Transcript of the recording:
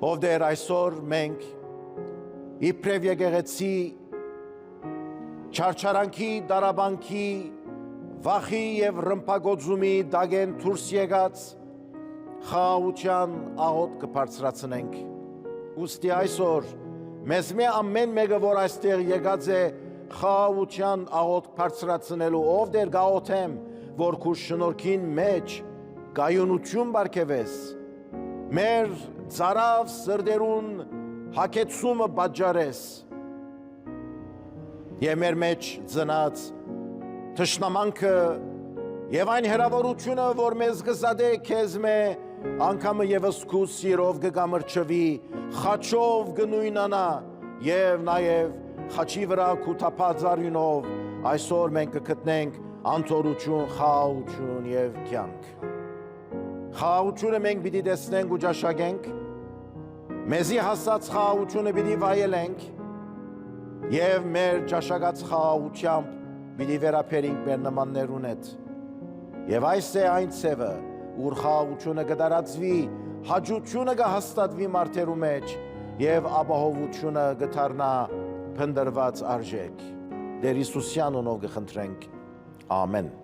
ով դեր այսօր մենք իբրև եկեղեցի չարչարանքի, դարաբանքի, վախի և ռմփագոծումի դագեն դուրս եկած խաղաղության աղոտ կբարձրացնենք։ Ուստի այսօր մեզ մի ամեն մեկը, որ այստեղ եկած է խաղաղության աղոտ բարձրացնելու, ով դեր գաղոթեմ, որ քու շնորհքին մեջ կայունություն բարգևես, մեր ծարավ սրտերուն հագեցումը պատճառես և մեր մեջ ծնած թշնամանքը և այն հրավորությունը, որ մեզ կզադե քեզ մե անգամը ևս քու սիրով կգամրջվի, խաչով կնույնանա և նաև խաչի վրա քու թափած արյունով այսօր մենք կգտնենք անթորություն, խաղաղություն և կյանք։ Խաղաղությունը մենք պիտի տեսնենք ու ճաշակենք, մեզի հասած խաղաղությունը պիտի վայելենք և մեր ճաշակած խաղաղությամբ պիտի վերաբերենք մեր նմաններուն հետ։ Եվ այս է այն ցևը, ուր խաղաղությունը կդարածվի, հաջությունը կհաստատվի մարդերու մեջ և ապահովությունը կդառնա փնտրված արժեք։ Տեր Հիսուսյան անունով կխնդրենք։ Ամեն։